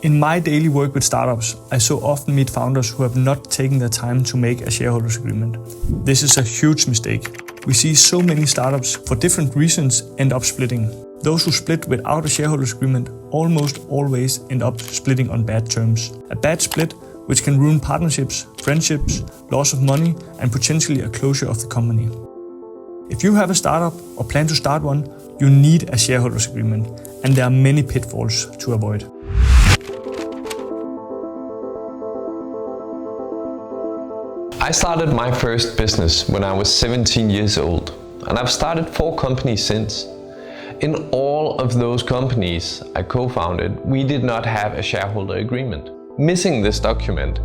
In my daily work with startups, I so often meet founders who have not taken the time to make a shareholders agreement. This is a huge mistake. We see so many startups, for different reasons, end up splitting. Those who split without a shareholders agreement almost always end up splitting on bad terms. A bad split which can ruin partnerships, friendships, loss of money, and potentially a closure of the company. If you have a startup or plan to start one, you need a shareholders agreement, and there are many pitfalls to avoid. I started my first business when I was 17 years old, and I've started 4 companies since. In all of those companies I co-founded, we did not have a shareholder agreement. Missing this document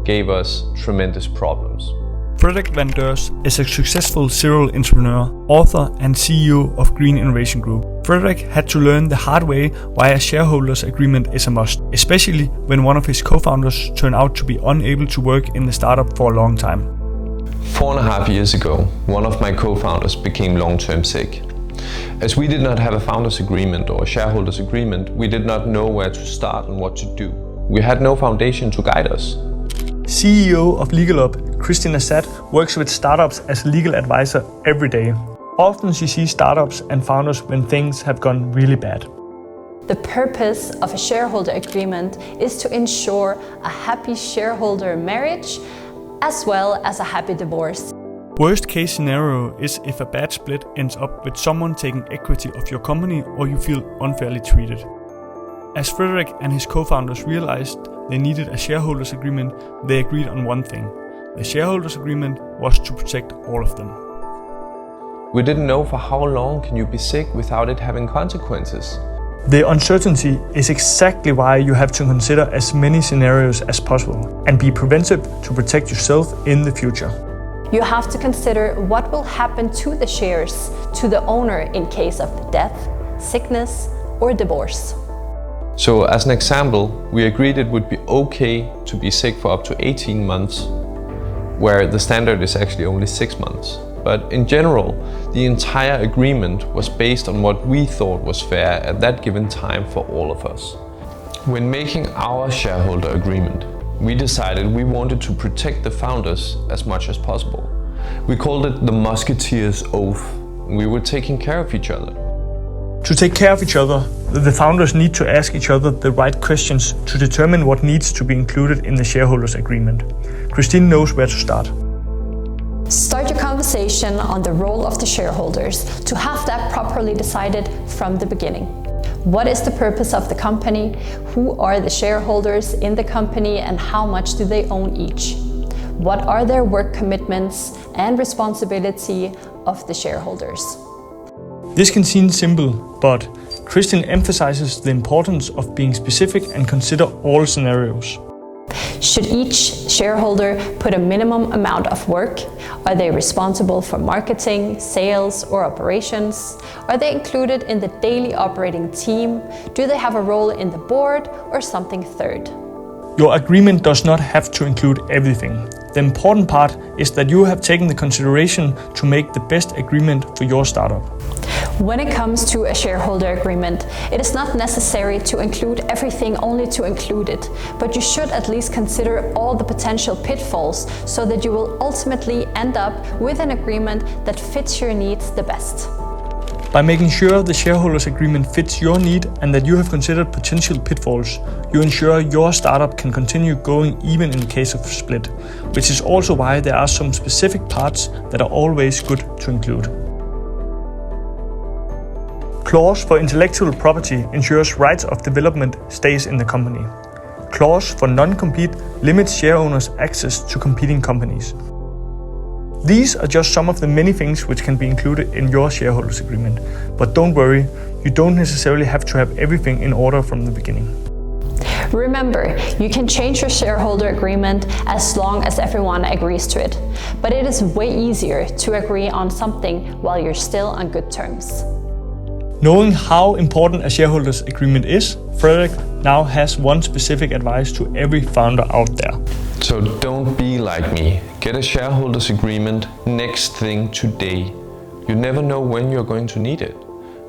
gave us tremendous problems. Frederik Van Deurs is a successful serial entrepreneur, author and CEO of Green Innovation Group. Frederik had to learn the hard way why a shareholders agreement is a must, especially when one of his co-founders turned out to be unable to work in the startup for a long time. 4.5 years ago, one of my co-founders became long-term sick. As we did not have a founders agreement or a shareholders agreement, we did not know where to start and what to do. We had no foundation to guide us. CEO of LegalUp, Christina Assad, works with startups as a legal advisor every day. Often she sees startups and founders when things have gone really bad. The purpose of a shareholder agreement is to ensure a happy shareholder marriage as well as a happy divorce. Worst case scenario is if a bad split ends up with someone taking equity of your company or you feel unfairly treated. As Frederik and his co-founders realized they needed a shareholders agreement, they agreed on one thing. The shareholders agreement was to protect all of them. We didn't know for how long can you be sick without it having consequences. The uncertainty is exactly why you have to consider as many scenarios as possible and be preventive to protect yourself in the future. You have to consider what will happen to the shares to the owner in case of death, sickness, or divorce. So as an example, we agreed it would be okay to be sick for up to 18 months, where the standard is actually only 6 months. But in general, the entire agreement was based on what we thought was fair at that given time for all of us. When making our shareholder agreement, we decided we wanted to protect the founders as much as possible. We called it the musketeers oath. We were taking care of each other. To take care of each other, the founders need to ask each other the right questions to determine what needs to be included in the shareholders agreement. Christine knows where to start. Start your conversation on the role of the shareholders to have that properly decided from the beginning. What is the purpose of the company? Who are the shareholders in the company and how much do they own each? What are their work commitments and responsibility of the shareholders? This can seem simple, but Christian emphasizes the importance of being specific and consider all scenarios. Should each shareholder put a minimum amount of work? Are they responsible for marketing, sales, or operations? Are they included in the daily operating team? Do they have a role in the board or something third? Your agreement does not have to include everything. The important part is that you have taken the consideration to make the best agreement for your startup. When it comes to a shareholder agreement, it is not necessary to include everything only to include it, but you should at least consider all the potential pitfalls so that you will ultimately end up with an agreement that fits your needs the best. By making sure the shareholders agreement fits your need and that you have considered potential pitfalls, you ensure your startup can continue going even in case of split, which is also why there are some specific parts that are always good to include. Clause for intellectual property ensures rights of development stays in the company. Clause for non-compete limits share owners' access to competing companies. These are just some of the many things which can be included in your shareholders agreement. But don't worry, you don't necessarily have to have everything in order from the beginning. Remember, you can change your shareholder agreement as long as everyone agrees to it. But it is way easier to agree on something while you're still on good terms. Knowing how important a shareholders agreement is, Frederik now has one specific advice to every founder out there. So don't be like me. Get a shareholders agreement next thing today. You never know when you're going to need it,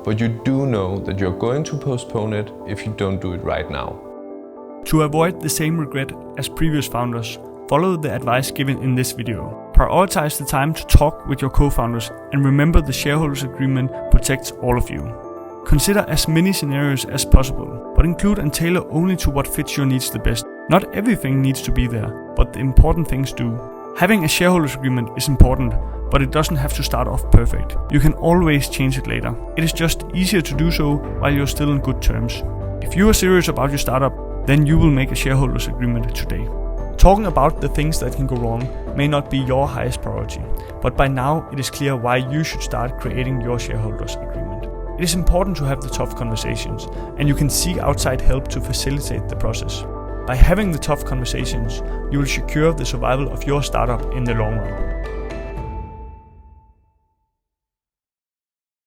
but you do know that you're going to postpone it if you don't do it right now. To avoid the same regret as previous founders, follow the advice given in this video. Prioritize the time to talk with your co-founders and remember the shareholders agreement protects all of you. Consider as many scenarios as possible, but include and tailor only to what fits your needs the best. Not everything needs to be there, but the important things do. Having a shareholders agreement is important, but it doesn't have to start off perfect. You can always change it later. It is just easier to do so while you're still in good terms. If you are serious about your startup, then you will make a shareholders agreement today. Talking about the things that can go wrong may not be your highest priority, but by now it is clear why you should start creating your shareholders agreement. It is important to have the tough conversations, and you can seek outside help to facilitate the process. By having the tough conversations, you will secure the survival of your startup in the long run.